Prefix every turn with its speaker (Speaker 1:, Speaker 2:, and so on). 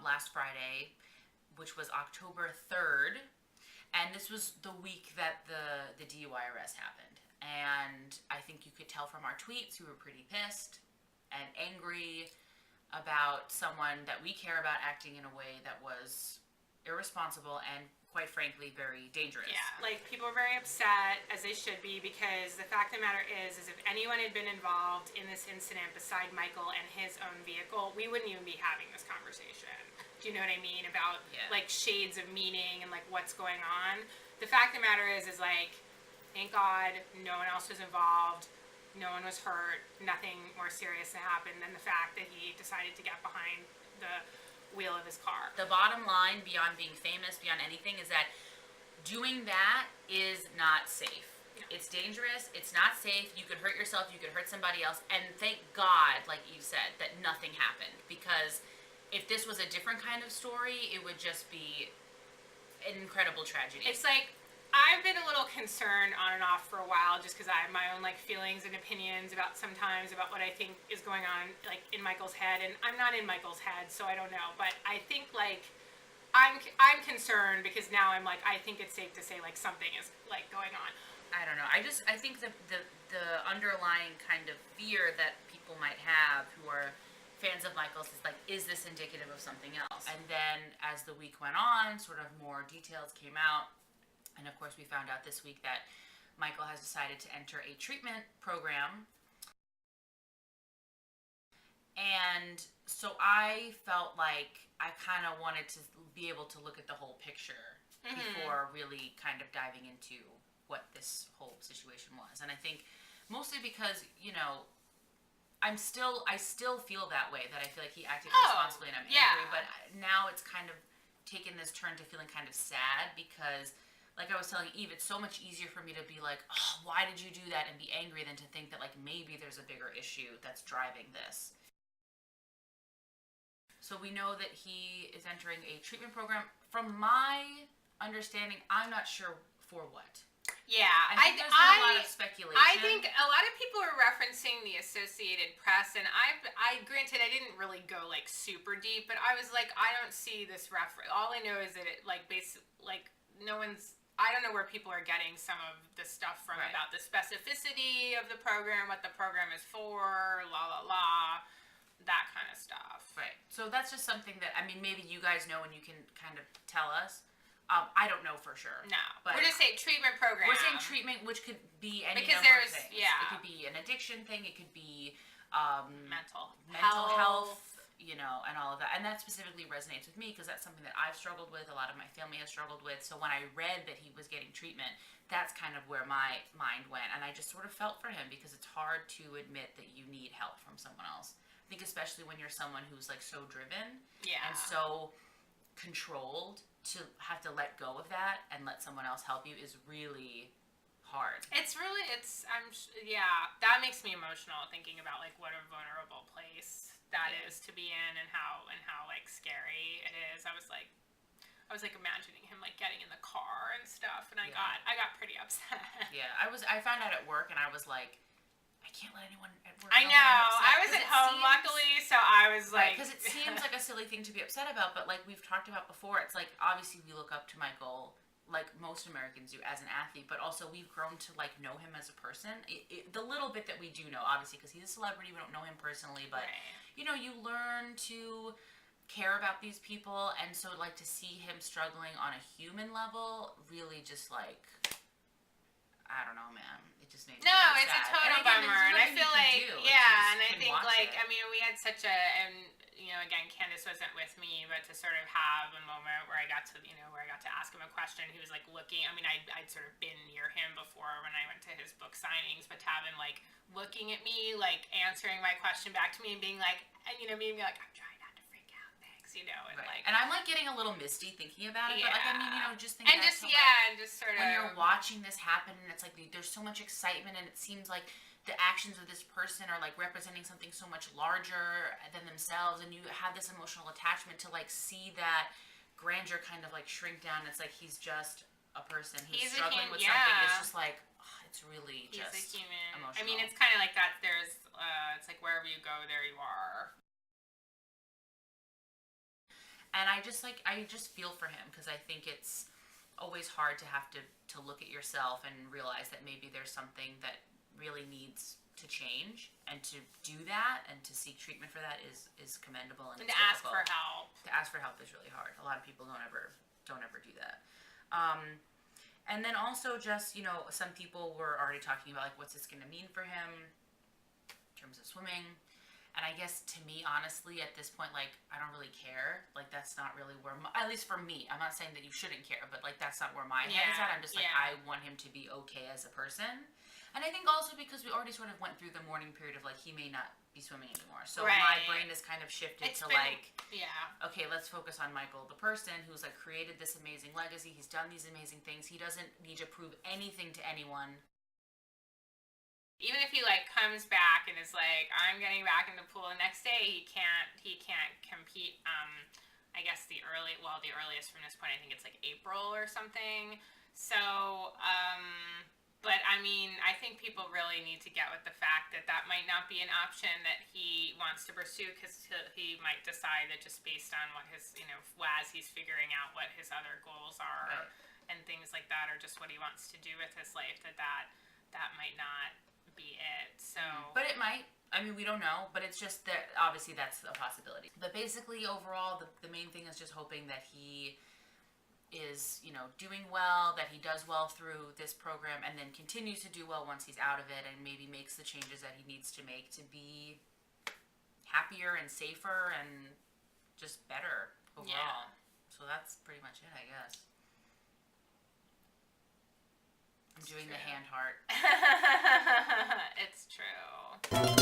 Speaker 1: last Friday, which was October 3rd. And this was the week that the DUI arrest happened. And I think you could tell from our tweets, we were pretty pissed and angry about someone that we care about acting in a way that was irresponsible and, quite frankly, very dangerous.
Speaker 2: Yeah, like, people are very upset, as they should be, because the fact of the matter is if anyone had been involved in this incident beside Michael and his own vehicle, we wouldn't even be having this conversation. Do you know what I mean? About, like, shades of meaning and, like, what's going on. The fact of the matter is, like, thank God no one else was involved. No one was hurt. Nothing more serious happened than the fact that he decided to get behind the wheel of his car.
Speaker 1: The bottom line, beyond being famous, beyond anything, is that doing that is not safe. No. It's dangerous. It's not safe. You could hurt yourself. You could hurt somebody else. And thank God, like Eve said, that nothing happened. Because if this was a different kind of story, it would just be an incredible tragedy.
Speaker 2: It's like, I've been a little concerned on and off for a while, just because I have my own, like, feelings and opinions about sometimes about what I think is going on, like, in Michael's head, and I'm not in Michael's head, so I don't know, but I think, like, I'm concerned because now I'm like, I think it's safe to say, like, something is, like, going on.
Speaker 1: I don't know. I think the underlying kind of fear that people might have who are fans of Michael's is like, is this indicative of something else? And then as the week went on, sort of more details came out. And of course, we found out this week that Michael has decided to enter a treatment program. And so I felt like I kind of wanted to be able to look at the whole picture before really kind of diving into what this whole situation was. And I think mostly because, you know, I still feel that way, that I feel like he acted irresponsibly and I'm angry. But now it's kind of taken this turn to feeling kind of sad because, like I was telling Eve, it's so much easier for me to be like, oh, why did you do that, and be angry than to think that, like, maybe there's a bigger issue that's driving this. So we know that he is entering a treatment program. From my understanding, I'm not sure for what.
Speaker 2: Yeah,
Speaker 1: I think there's been a lot of speculation.
Speaker 2: I think a lot of people are referencing the Associated Press, and I granted I didn't really go, like, super deep, but I was like, I don't see this reference. All I know is that it, like, no one's. I don't know where people are getting some of the stuff from about the specificity of the program, what the program is for, that kind of stuff.
Speaker 1: Right. So that's just something that, I mean, maybe you guys know and you can kind of tell us. I don't know for sure.
Speaker 2: No. But we're just saying treatment program.
Speaker 1: We're saying treatment, which could be any number of things. Yeah. It could be an addiction thing. It could be
Speaker 2: mental
Speaker 1: health. You know, and all of that. And that specifically resonates with me because that's something that I've struggled with, a lot of my family has struggled with. So when I read that he was getting treatment, that's kind of where my mind went. And I just sort of felt for him because it's hard to admit that you need help from someone else. I think especially when you're someone who's, like, so driven and so controlled, to have to let go of that and let someone else help you is really hard.
Speaker 2: That makes me emotional thinking about, like, what a vulnerable place that is to be in, and how like scary it is. I was like imagining him, like, getting in the car and stuff, and I got pretty upset.
Speaker 1: Yeah, I found out at work, and I was like, I can't let anyone at work.
Speaker 2: I know. I was at home, luckily, so I was like,
Speaker 1: because it seems like a silly thing to be upset about, but like we've talked about before, it's like obviously we look up to Michael, like most Americans do, as an athlete, but also we've grown to, like, know him as a person. The little bit that we do know, obviously, because he's a celebrity, we don't know him personally, but you know, you learn to care about these people, and so, like, to see him struggling on a human level really just, like, I don't know, man. It just made me
Speaker 2: it's sad. A total bummer, and I feel like, and I think, like, I mean, we had such a, and, you know, again, Candace wasn't with me, but to sort of have a moment where I got to ask him a question. He was, like, looking, I mean, I'd sort of been near him before when I went to his book signings, but to have him, like, looking at me, like, answering my question back to me and being like, and, you know, me like, I'm trying not to freak out, thanks, you know, and like.
Speaker 1: And I'm, like, getting a little misty thinking about it, but, like, I mean, you know, just thinking
Speaker 2: and just, and just sort of.
Speaker 1: When you're watching this happen, and it's like, there's so much excitement, and it seems like the actions of this person are, like, representing something so much larger than themselves, and you have this emotional attachment to, like, see that grandeur kind of, like, shrink down. It's like he's just a person who's struggling with something. It's just like, it's really
Speaker 2: he's
Speaker 1: just
Speaker 2: a human.
Speaker 1: Emotional.
Speaker 2: I mean, it's kind of like that. There's, it's like wherever you go, there you are.
Speaker 1: And I just feel for him, because I think it's always hard to have to look at yourself and realize that maybe there's something that really needs to change, and to do that and to seek treatment for that is commendable, and
Speaker 2: to ask for help.
Speaker 1: To ask for help is really hard. A lot of people don't ever do that. And then also just, some people were already talking about, like, what's this going to mean for him in terms of swimming. And I guess, to me, honestly, at this point, like, I don't really care. Like, that's not really where, at least for me, I'm not saying that you shouldn't care, but, like, that's not where my head is at. I'm just like, I want him to be okay as a person. And I think also because we already sort of went through the mourning period of, like, he may not be swimming anymore. So my brain has kind of shifted okay, let's focus on Michael, the person who's, like, created this amazing legacy. He's done these amazing things. He doesn't need to prove anything to anyone.
Speaker 2: Even if he, like, comes back and is like, I'm getting back in the pool the next day, he can't compete. I guess the earliest from this point, I think it's like April or something. So, but I mean, I think people really need to get with the fact that might not be an option that he wants to pursue, because he might decide that, just based on what his, as he's figuring out what his other goals are and things like that, or just what he wants to do with his life, that might not be it. So,
Speaker 1: but it might. I mean, we don't know, but it's just that obviously that's a possibility. But basically, overall, the main thing is just hoping that he is, doing well, that he does well through this program, and then continues to do well once he's out of it, and maybe makes the changes that he needs to make to be happier and safer and just better overall. So that's pretty much it, I guess. I'm doing the hand heart.
Speaker 2: It's true.